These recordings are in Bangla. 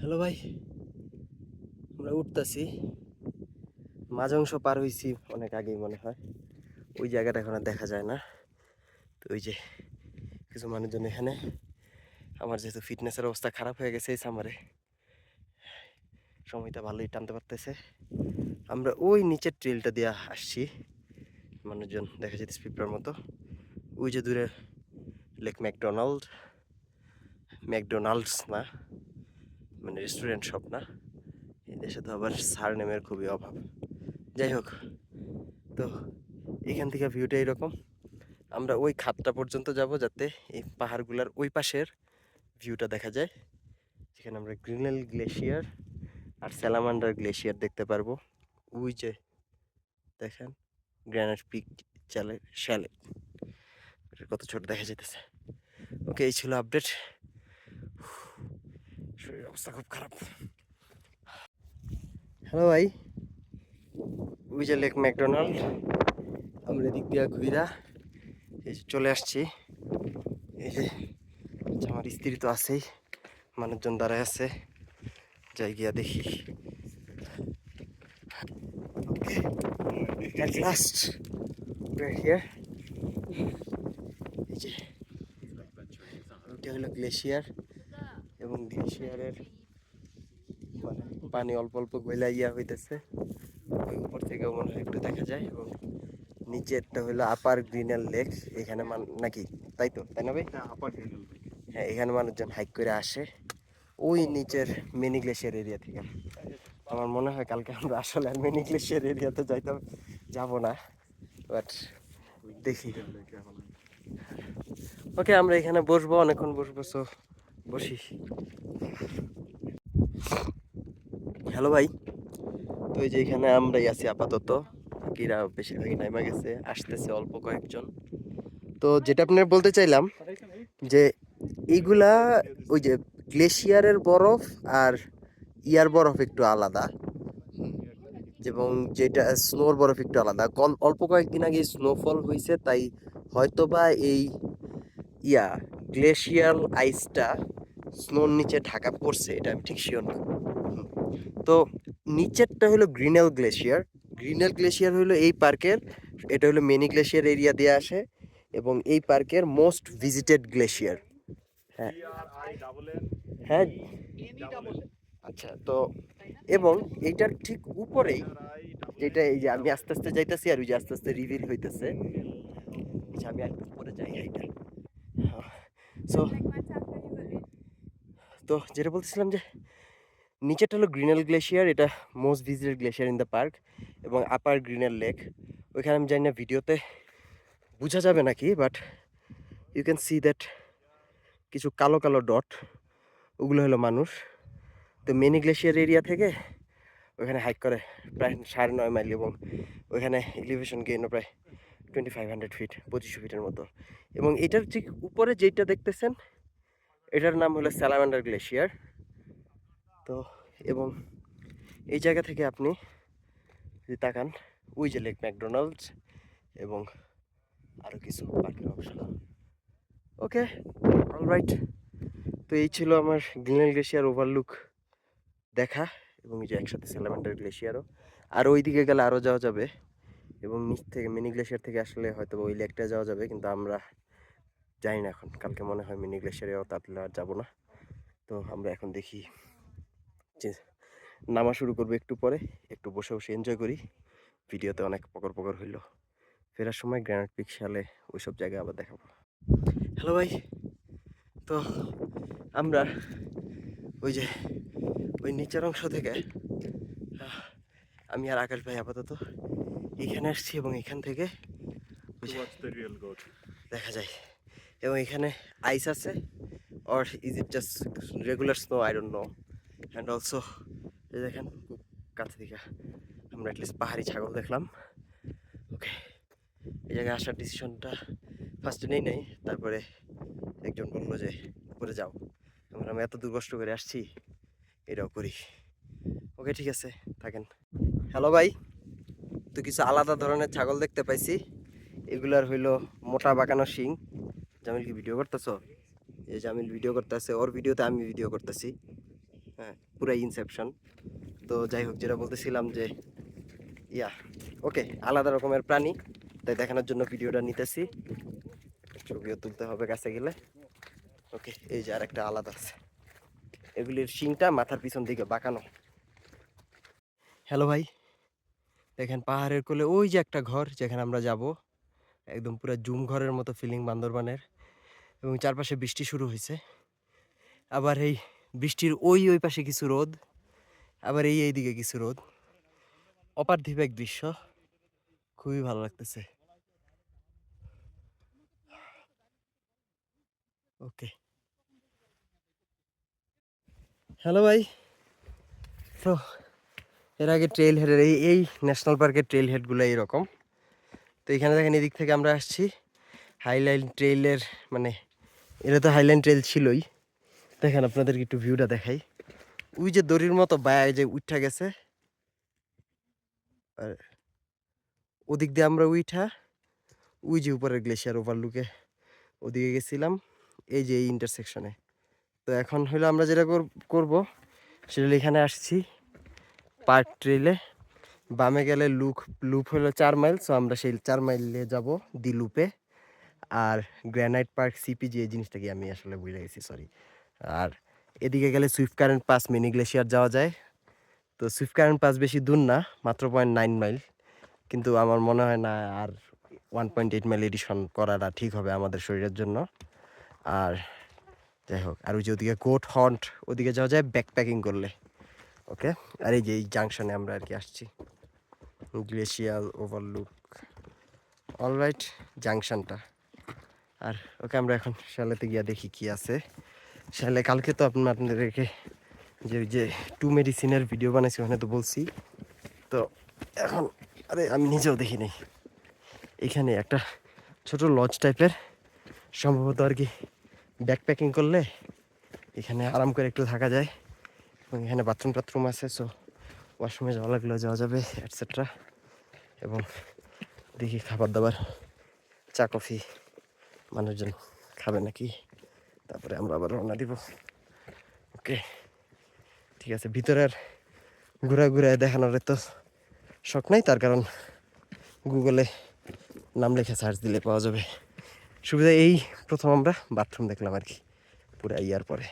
হ্যালো ভাই, আমরা উঠতেছি। মাঝ অংশ পার হয়েছি অনেক আগেই মনে হয়। ওই জায়গাটা এখন আর দেখা যায় না। তো ওই যে কিছু মানুষজন এখানে, আমার যেহেতু ফিটনেসের অবস্থা খারাপ হয়ে গেছে এই সামারে, সময়টা ভালোই টানতে পারতেছে। আমরা ওই নিচের ট্রেলটা দিয়ে আসছি। মানুষজন দেখা যেতেছে পিঁপড়ার মতো। ওই যে দূরে লেক ম্যাকডোনাল্ডস না, মানে রেস্টুরেন্ট শপ না। এই দেশে তো আবার সার নেমের খুবই অভাব। যাই হোক, তো এখান থেকে ভিউটা এরকম। আমরা ওই খাতটা পর্যন্ত যাব যাতে এই পাহাড়গুলোর ওই পাশের ভিউটা দেখা যায়, যেখানে আমরা গ্রিনেল গ্লেশিয়ার আর স্যালামান্ডার গ্লেশিয়ার দেখতে পারবো। ওই যে দেখেন গ্রানাইট পিক শ্যালে, কত ছোট দেখা যেতেছে। ওকে, এই ছিল আপডেট। শরীরের অবস্থা খুব খারাপ। হ্যালো ভাই, ওই যে লেক ম্যাকডোনাল্ড, আমরা এদিক দিয়ে ঘুরা এই যে চলে আসছি। এই যে আমার স্ত্রী তো আছেই, মানুষজন দাঁড়ায় আছে, যাই গিয়া দেখি। At last, we're here. এই যে এটা হলো গ্লেশিয়ার, এবং গ্লেশিয়ারের মানে পানি অল্প অল্প গইলা ইয়া হইতেছে। ওই উপর থেকেও মনে হয় একটু দেখা যায়। এবং নিচেরটা হলো আপার গ্রিনাল লেক। এখানে নাকি, তাই তো, তাই না ভাই? হ্যাঁ, এখানে মানুষজন হাইক করে আসে ওই নিচের মিনি গ্লেশিয়ার এরিয়া থেকে। আমার মনে হয় কালকে আমরা আসলে আর মিনি গ্লেশিয়ার এরিয়াতে যাব না, বাট দেখি। ওকে, আমরা এখানে বসবো, অনেকক্ষণ বসবো, সো বসি। হ্যালো ভাই, তো এই যে এখানে আমরাই আছি আপাতত। বাকিরা বেশিরভাগই নাইমা গেছে, আসতেছে অল্প কয়েকজন। তো যেটা আপনার বলতে চাইলাম যে এইগুলা ওই যে গ্লেশিয়ারের বরফ আর ইয়ার বরফ একটু আলাদা, এবং যেটা স্নোর বরফ একটু আলাদা। অল্প কয়েকদিন আগে স্নোফল হয়েছে, তাই হয়তোবা এই ইয়া গ্লেশিয়াল আইসটা স্নোর নিচে ঢাকা পড়ছে, এটা আমি ঠিক শিওর না। তো নিচেরটা হলো গ্রিনেল গ্লেশিয়ার হলো এই পার্কের, এটা হলো মিনি গ্লেশিয়ার এরিয়া দিয়ে আসে, এবং এই পার্কের মোস্ট ভিজিটেড গ্লেশিয়ার। হ্যাঁ হ্যাঁ, আচ্ছা। তো এবং এইটার ঠিক উপরেই, যেটা এই যে আমি আস্তে আস্তে যাইতেছি আর ওই যে আস্তে আস্তে রিভিল হইতেছে, আমি একটু উপরে যাই এইটা। সো তো যেটা বলতেছিলাম যে নিচেরটা হলো গ্রিনেল গ্লেশিয়ার, এটা most visited glacier in the park, এবং আপার গ্রিনেল লেক। ওইখানে আমি জানি না ভিডিওতে বোঝা যাবে নাকি, but you can see that কিছু কালো কালো ডট, ওগুলো হলো মানুষ। তো মিনি গ্লেশিয়ার এরিয়া থেকে ওইখানে হাইক করে প্রায় 9.5 মাইল, এবং ওইখানে এলিভেশন গেইনও প্রায় 2500 ফিট, 2500 ফিটের মতো। এবং এটার ঠিক উপরে যেটা দেখতেছেন, এটার নাম হলো স্যালামান্ডার গ্লেশিয়ার। তো এবং এই জায়গা থেকে আপনি যদি তাকান, ওই যে লেক ম্যাকডোনাল্ডস এবং আরও কিছু বাকি অংশ। ওকে, অলরাইট। তো এই ছিল আমার গ্রিনেল গ্লেশিয়ার ওভারলুক দেখা, এবং এই যে একসাথে স্যালামান্ডার গ্লেশিয়ারও। আর ওই দিকে গেলে আরও যাওয়া যাবে, এবং নিচ থেকে মিনি গ্লেশিয়ার থেকে আসলে হয়তো ওই লেকটা যাওয়া যাবে, কিন্তু আমরা জানি না এখন। কালকে মনে হয় মিনি গ্লেশিয়ারেও তাহলে আর যাবো না। তো আমরা এখন দেখি যে নামা শুরু করবো একটু পরে, একটু বসে বসে এনজয় করি। ভিডিওতে অনেক পকর পকর হইলো, ফেরার সময় গ্রানাইট পিক শালে ওইসব জায়গায় আবার দেখাবো। হ্যালো ভাই, তো আমরা ওই যে ওই নিচের অংশ থেকে আমি আর আকাশ ভাই আপাতত এখানে আসছি, এবং এখান থেকে দেখা যায়। এবং এখানে আইস আছে, or is it just regular snow, I don't know. And also দেখেন খুব কাছে থেকে আমরা অ্যাটলিস্ট পাহাড়ি ছাগল দেখলাম। ওকে, এই জায়গায় আসার ডিসিশনটা ফার্স্টে নেই, তারপরে একজন বললো যে উপরে যাও। আমি এত দূর কষ্ট করে আসছি, এটাও করি। ওকে, ঠিক আছে, থাকেন। হ্যালো ভাই, তো কিছু আলাদা ধরনের ছাগল দেখতে পাইছি। এগুলার হইলো মোটা বাঁকানো শিং। জামিল কি ভিডিও করতেছ? এই জামিল ভিডিও করতেছে, ওর ভিডিওতে আমি ভিডিও করতেছি। হ্যাঁ, পুরাই ইনসেপশন। তো যাই হোক, যেটা বলতেছিলাম যে ইয়া ওকে, আলাদা রকমের প্রাণী, তাই দেখানোর জন্য ভিডিওটা নিতেছি। ছবিও তুলতে হবে কাছে গেলে। ওকে, এই যে আর একটা আলাদা আছে, এগুলির শিংটা মাথার পিছন দিকে বাঁকানো। হ্যালো ভাই, দেখেন পাহাড়ের কোলে ওই যে একটা ঘর যেখানে আমরা যাব, একদম পুরো জুম ঘরের মতো ফিলিং বান্দরবানের, এবং চারপাশে বৃষ্টি শুরু হয়েছে। আবার এই বৃষ্টির ওই ওই পাশে কিছু রোদ, আবার এই দিকে কিছু রোদ, অপার্থিব এক দৃশ্য, খুবই ভালো লাগতেছে। ওকে, হ্যালো ভাই। তো এর আগে ট্রেল হেডের এই ন্যাশনাল পার্কের ট্রেল হেডগুলো এইরকম। তো এখানে দেখেন এদিক থেকে আমরা আসছি হাইলাইন ট্রেইলের, মানে এটা তো হাইলাইন ট্রেল ছিলই। দেখেন আপনাদেরকে একটু ভিউটা দেখাই। ওই যে দড়ির মতো বায়া যে উঠা গেছে, আর ওদিক দিয়ে আমরা উঠা ওই যে উপরের গ্লেশিয়ার ওভারলুকে ওদিকে গেছিলাম, এই যে এই ইন্টারসেকশনে। তো এখন হলো আমরা যেটা করব সেটা হলো এখানে আসছি পার্ক ট্রেলে, বামে গেলে লুপ হলো 4 মাইল, সো আমরা সেই 4 মাইলে যাব দি লুপে। আর গ্র্যানাইট পার্ক সিপিজি, এই জিনিসটা কি আমি আসলে ভুলে গেছি, সরি। আর এদিকে গেলে Swift current pass mini glacier যাওয়া যায়। তো সুইফট কারেন্ট পাস বেশি দূর না, মাত্র 0.9 মাইল, কিন্তু আমার মনে হয় না আর 1.8 মাইল এডিশন করাটা ঠিক হবে আমাদের শরীরের জন্য। আর যাই হোক, আর ওই যে ওদিকে গোট হন্ট, ওদিকে যাওয়া যায় ব্যাকপ্যাকিং করলে। ওকে, আর এই যে এই জাংশনে আমরা আর কি আসছি, গ্লেশিয়াল ওভারলুক, অলরাইট জাংশনটা। আর ওকে, আমরা এখন শ্যালেতে গিয়া দেখি কি আছে। শ্যালে কালকে তো আপনাদেরকে যে ওই যে 2 মেডিসিনের ভিডিও বানাইছি, ওখানে তো বলছি। তো এখন আরে আমি নিজেও দেখি নাই, এখানে একটা ছোট লজ টাইপের সম্ভবত আর কি, ব্যাকপ্যাকিং করলে এখানে আরাম করে একটু থাকা যায়, এবং এখানে বাথরুম আছে, সো ওয়াশরুমে যাওয়া লাগলেও যাওয়া যাবে এটসেট্রা। এবং দেখি খাবার দাবার, চা কফি মানুষজন খাবে নাকি, তারপরে আমরা আবার রওনা দিব। ওকে, ঠিক আছে। ভিতরের ঘুরে দেখানোর তো শখ নাই, তার কারণ গুগলে নাম লেখা সার্চ দিলে পাওয়া যাবে। সুবিধা এই প্রথম আমরা বাথরুম দেখলাম আর কি, পুরো ইয়ার পরে।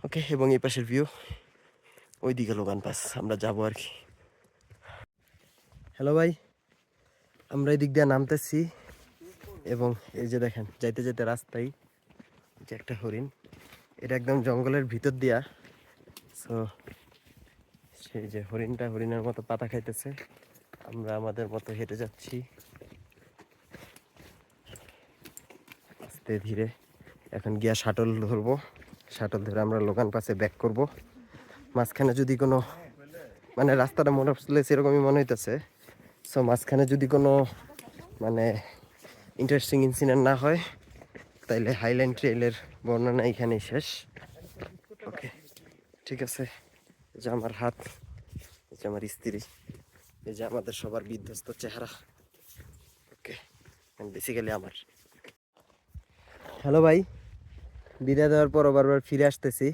ওকে, এবং এই পাশের ভিউ, ওই দিকে লোগান পাস আমরা যাবো আর কি। হ্যালো ভাই, আমরা এই দিক দিয়ে নামতেছি, এবং এই যে দেখেন যাইতে যেতে রাস্তায় যে একটা হরিণ, এটা একদম জঙ্গলের ভিতর দিয়া। সো সেই যে হরিণটা হরিণের মতো পাতা খাইতেছে, আমরা আমাদের মতো হেঁটে যাচ্ছি আস্তে ধীরে। এখন গিয়া শাটল ধরবো, শাটল ধরে আমরা লোকান পাশে ব্যাক করব। মাঝখানে যদি কোনো, মানে রাস্তাটা মনে হচ্ছে সেরকমই মনে হইতেছে, সো মাঝখানে যদি কোনো মানে ইন্টারেস্টিং ইনসিডেন্ট না হয়, তাইলে হাইল্যান্ড ট্রেইলের বর্ণনা এখানেই শেষ। ওকে, ঠিক আছে। এই যে আমার হাত, এই যে আমার স্ত্রী, এই যে আমাদের সবার বিধ্বস্ত চেহারা। ওকে, বেসিক্যালি আমার। হ্যালো ভাই, বিদায় দেওয়ার পর বারবার ফিরে আসতেছি।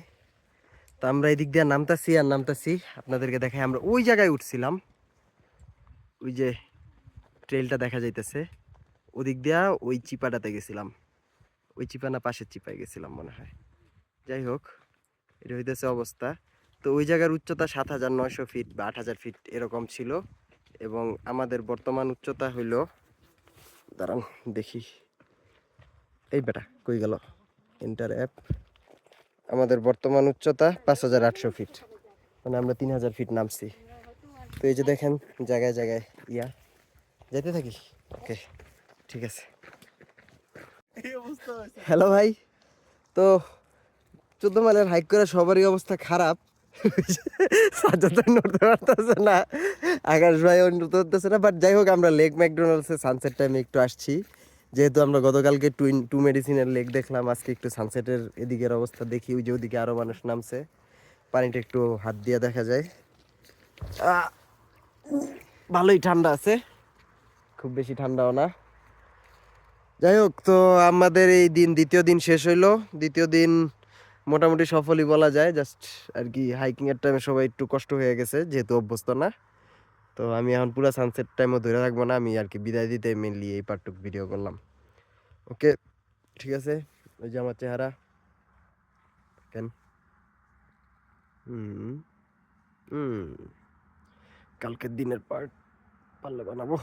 তো আমরা এই দিক দিয়ে নামতাছি আর নামতাছি, আপনাদেরকে দেখাই আমরা ওই জায়গায় উঠছিলাম, ওই যে ট্রেলটা দেখা যাইতেছে ওদিক দিয়া, ওই চিপাটাতে গেছিলাম, ওই চিপা না পাশের চিপায় গেছিলাম মনে হয়। যাই হোক, এটা হইতেছে অবস্থা। তো ওই জায়গার উচ্চতা 7,900 ফিট বা 8,000 ফিট এরকম ছিল, এবং আমাদের বর্তমান উচ্চতা হইল, দাঁড়ান দেখি, এই বেটা কই গেল এন্টার অ্যাপ, আমাদের বর্তমান উচ্চতা 5,800 ফিট, মানে আমরা 3,000 ফিট নামছি। তো এই যে দেখেন জায়গায় জায়গায় ইয়া, যেতে থাকি। ওকে, ঠিক আছে। হ্যালো ভাই, তো 14 মাইলের হাইক করে সবারই অবস্থা খারাপ। সাজ্জাদ নড়তে পারতেছে না, আকাশ ভাই নড়তে পারতেছে না, বাট যাই হোক, আমরা লেক ম্যাকডোনাল্ডসে সানসেট টাইমে একটু আসছি, যেহেতু আমরা গতকালকে 2 মেডিসিনের লেক দেখলাম, আজকে একটু সানসেটের এদিকের অবস্থা দেখি। ওই যে ওদিকে আরও মানুষ নামছে, পানিটা একটু হাত দিয়ে দেখা যায়। ভালোই ঠান্ডা আছে, খুব বেশি ঠান্ডাও না। যাই হোক, তো আমাদের এই দিন দ্বিতীয় দিন শেষ হইলো। দ্বিতীয় দিন মোটামুটি সফলই বলা যায়। জাস্ট আর কি হাইকিংয়ের টাইমে সবাই একটু কষ্ট হয়ে গেছে যেহেতু অভ্যস্ত না। তো আমি এখন পুরা সানসেট টাইমও ধরে রাখবো না। আমি আর কি বিদায় দিতে মেইনলি এই পার্টটুকু ভিডিও করলাম। ওকে, ঠিক আছে। ওই যে আমার চেহারা কেন হুম হুম কালকের দিনের পার্ট পারলে বানাবো।